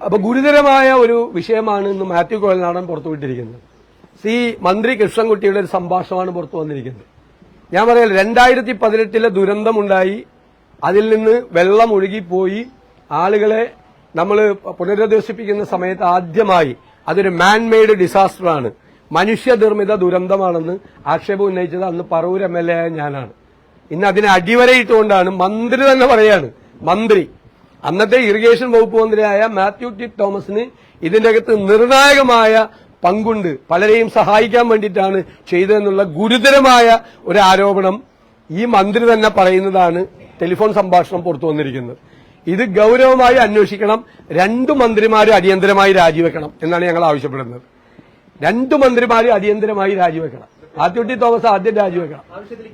അപ്പൊ ഗുരുതരമായ ഒരു വിഷയമാണ് ഇന്ന് മാത്യു കുഴൽനാടൻ പുറത്തുവിട്ടിരിക്കുന്നത്. മന്ത്രി കൃഷ്ണൻകുട്ടിയുടെ ഒരു സംഭാഷണമാണ് പുറത്തു വന്നിരിക്കുന്നത്. ഞാൻ പറയാം, 2018 ദുരന്തമുണ്ടായി, അതിൽ നിന്ന് വെള്ളം ഒഴുകിപ്പോയി ആളുകളെ നമ്മൾ പുനരധിവസിപ്പിക്കുന്ന സമയത്ത് ആദ്യമായി അതൊരു മാൻമെയ്ഡ് ഡിസാസ്റ്ററാണ്, മനുഷ്യനിർമ്മിത ദുരന്തമാണെന്ന് ആക്ഷേപം ഉന്നയിച്ചത് അന്ന് പറവൂർ MLA ആയ ഞാനാണ്. ഇന്ന് അതിനെ അടിവരയിട്ടുകൊണ്ടാണ് മന്ത്രി തന്നെ പറയാണ്, മന്ത്രി അന്നത്തെ ഇറിഗേഷൻ വകുപ്പ് മന്ത്രിയായ മാത്യു ടി തോമസിന് ഇതിന്റെ അകത്ത് നിർണായകമായ പങ്കുണ്ട്, പലരെയും സഹായിക്കാൻ വേണ്ടിയിട്ടാണ് ചെയ്തതെന്നുള്ള ഗുരുതരമായ ഒരു ആരോപണം ഈ മന്ത്രി തന്നെ പറയുന്നതാണ് ടെലിഫോൺ സംഭാഷണം പുറത്തു വന്നിരിക്കുന്നത്. ഇത് ഗൌരവമായി അന്വേഷിക്കണം. 2 മന്ത്രിമാരും അടിയന്തരമായി രാജിവെക്കണം എന്നാണ് ഞങ്ങൾ ആവശ്യപ്പെടുന്നത്. 2 മന്ത്രിമാരും അടിയന്തരമായി രാജിവെക്കണം. മാത്യു ടി തോമസ് ആദ്യം രാജിവെക്കണം.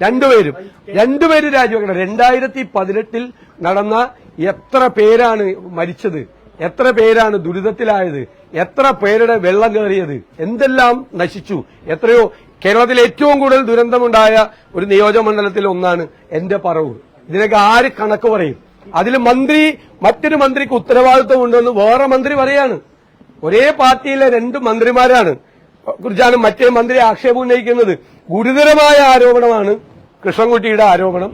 രണ്ടുപേരും രാജിവെക്കണം. 2018 നടന്ന എത്ര പേരാണ് മരിച്ചത്, എത്ര പേരാണ് ദുരിതത്തിലായത്, എത്ര പേരുടെ വെള്ളം കയറിയത്, എന്തെല്ലാം നശിച്ചു, എത്രയോ. കേരളത്തിൽ ഏറ്റവും കൂടുതൽ ദുരന്തമുണ്ടായ ഒരു നിയോജകമണ്ഡലത്തിൽ ഒന്നാണ് എന്റെ പറവൂർ. ഇതിനൊക്കെ ആര് കണക്ക് പറയും? അതിൽ മറ്റൊരു മന്ത്രിക്ക് ഉത്തരവാദിത്വമുണ്ടെന്ന് വേറെ മന്ത്രി പറയാണ്. ഒരേ പാർട്ടിയിലെ 2 മന്ത്രിമാരാണ് കുറിച്ചാണ് മറ്റേ മന്ത്രി ആക്ഷേപം ഉന്നയിക്കുന്നത്. ഗുരുതരമായ ആരോപണമാണ് കൃഷ്ണൻകുട്ടിയുടെ ആരോപണം.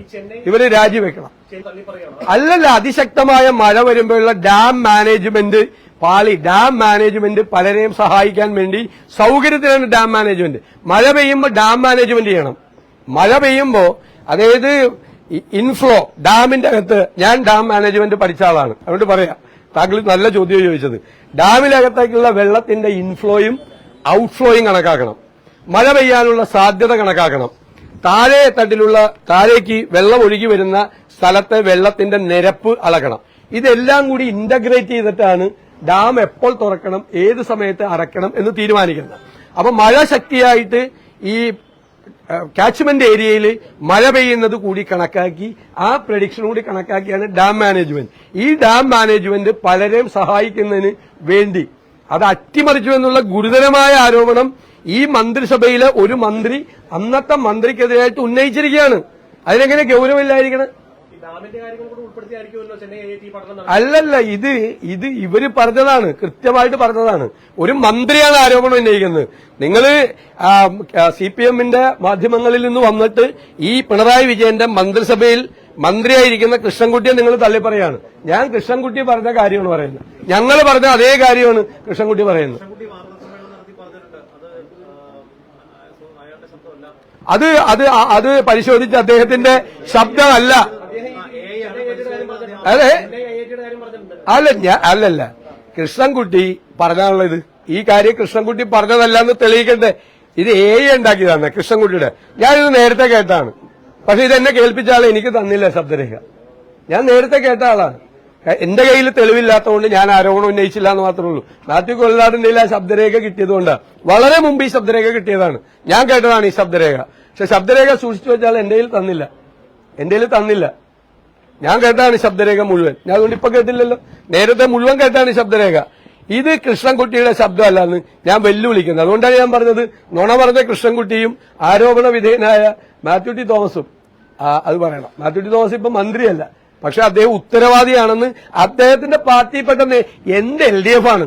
ഇവര് രാജിവെക്കണം. അല്ലല്ല, അതിശക്തമായ മഴ വരുമ്പോഴുള്ള ഡാം മാനേജ്മെന്റ് പാളി. ഡാം മാനേജ്മെന്റ് പലരെയും സഹായിക്കാൻ വേണ്ടി സൌകര്യത്തിലാണ് ഡാം മാനേജ്മെന്റ്. മഴ പെയ്യുമ്പോൾ ഡാം മാനേജ്മെന്റ് ചെയ്യണം. മഴ പെയ്യുമ്പോൾ, അതായത് ഇൻഫ്ലോ ഡാമിന്റെ അകത്ത്, ഞാൻ ഡാം മാനേജ്മെന്റ് പഠിച്ച ആളാണ്, അതുകൊണ്ട് പറയാം, താങ്കൾ നല്ല ചോദ്യം ചോദിച്ചത്. ഡാമിനകത്തേക്കുള്ള വെള്ളത്തിന്റെ ഇൻഫ്ലോയും ഔട്ട്ഫ്ലോയും കണക്കാക്കണം, മഴ പെയ്യാനുള്ള സാധ്യത കണക്കാക്കണം, താഴേക്ക് വെള്ളം ഒഴുകി വരുന്ന സ്ഥലത്തെ വെള്ളത്തിന്റെ നിരപ്പ് അളക്കണം. ഇതെല്ലാം കൂടി ഇന്റഗ്രേറ്റ് ചെയ്തിട്ടാണ് ഡാം എപ്പോൾ തുറക്കണം, ഏത് സമയത്ത് അടയ്ക്കണം എന്ന് തീരുമാനിക്കുന്നത്. അപ്പൊ മഴ ശക്തിയായിട്ട് ഈ കാച്ച്മെന്റ് ഏരിയയിൽ മഴ പെയ്യുന്നത് കൂടി കണക്കാക്കി, ആ പ്രഡിക്ഷൻ കൂടി കണക്കാക്കിയാണ് ഡാം മാനേജ്മെന്റ്. ഈ ഡാം മാനേജ്മെന്റ് പലരെയും സഹായിക്കുന്നതിന് വേണ്ടി അത് അട്ടിമറിച്ചു എന്നുള്ള ഗുരുതരമായ ആരോപണം ഈ മന്ത്രിസഭയിലെ ഒരു മന്ത്രി അന്നത്തെ മന്ത്രിക്കെതിരായിട്ട് ഉന്നയിച്ചിരിക്കുകയാണ്. അതിനെങ്ങനെ ഗൌരവമില്ലായിരിക്കണം? അല്ലല്ല, ഇത് ഇവര് പറഞ്ഞതാണ്, കൃത്യമായിട്ട് പറഞ്ഞതാണ്. ഒരു മന്ത്രിയാണ് ആരോപണം ഉന്നയിക്കുന്നത്. നിങ്ങള് CPMന്റെ മാധ്യമങ്ങളിൽ നിന്ന് വന്നിട്ട് ഈ പിണറായി വിജയന്റെ മന്ത്രിസഭയിൽ മന്ത്രിയായിരിക്കുന്ന കൃഷ്ണൻകുട്ടിയെ നിങ്ങൾ തള്ളിപ്പറയാണ്. ഞാൻ കൃഷ്ണൻകുട്ടി പറഞ്ഞ കാര്യമാണ് പറയുന്നത്. ഞങ്ങൾ പറഞ്ഞ അതേ കാര്യമാണ് കൃഷ്ണൻകുട്ടി പറയുന്നത്. അത് പരിശോധിച്ച് അദ്ദേഹത്തിന്റെ ശബ്ദമല്ല. അല്ലല്ല, കൃഷ്ണൻകുട്ടി പറഞ്ഞാണുള്ളത്. ഈ കാര്യം കൃഷ്ണൻകുട്ടി പറഞ്ഞതല്ല എന്ന് തെളിയിക്കണ്ടേ? ഇത് ഉണ്ടാക്കിയതാണ് കൃഷ്ണൻകുട്ടിയുടെ. ഞാനിത് നേരത്തെ കേട്ടാണ്, പക്ഷെ ഇതെന്നെ കേൾപ്പിച്ച ആളെ എനിക്ക് തന്നില്ല ശബ്ദരേഖ. ഞാൻ നേരത്തെ കേട്ട ആളാണ്. എന്റെ കയ്യിൽ തെളിവില്ലാത്തതുകൊണ്ട് ഞാൻ ആരോപണം ഉന്നയിച്ചില്ല എന്ന് മാത്രമേ ഉള്ളൂ. മാത്യു കുഴൽനാടന്റെ ആ ശബ്ദരേഖ കിട്ടിയതുകൊണ്ട്, വളരെ മുമ്പ് ഈ ശബ്ദരേഖ കിട്ടിയതാണ്, ഞാൻ കേട്ടതാണ് ഈ ശബ്ദരേഖ. പക്ഷെ ശബ്ദരേഖ സൂക്ഷിച്ചു വെച്ചാൽ എന്റെ കയ്യിൽ തന്നില്ല. ഞാൻ കേട്ടാണ് ശബ്ദരേഖ മുഴുവൻ. ഞാൻ അതുകൊണ്ട് ഇപ്പൊ കേട്ടില്ലല്ലോ, നേരത്തെ മുഴുവൻ കേട്ടാണ് ശബ്ദരേഖ. ഇത് കൃഷ്ണൻകുട്ടിയുടെ ശബ്ദമല്ലെന്ന് ഞാൻ വെല്ലുവിളിക്കുന്നത്. അതുകൊണ്ടാണ് ഞാൻ പറഞ്ഞത്, നുണ പറഞ്ഞ കൃഷ്ണൻകുട്ടിയും ആരോപണ വിധേയനായ മാത്യു ടി തോമസും അത് പറയണം. മാത്യു ടി തോമസ് ഇപ്പൊ മന്ത്രിയല്ല, പക്ഷെ അദ്ദേഹം ഉത്തരവാദിയാണെന്ന് അദ്ദേഹത്തിന്റെ പാർട്ടിയിൽപ്പെട്ട എന്ത് LDF ആണ്.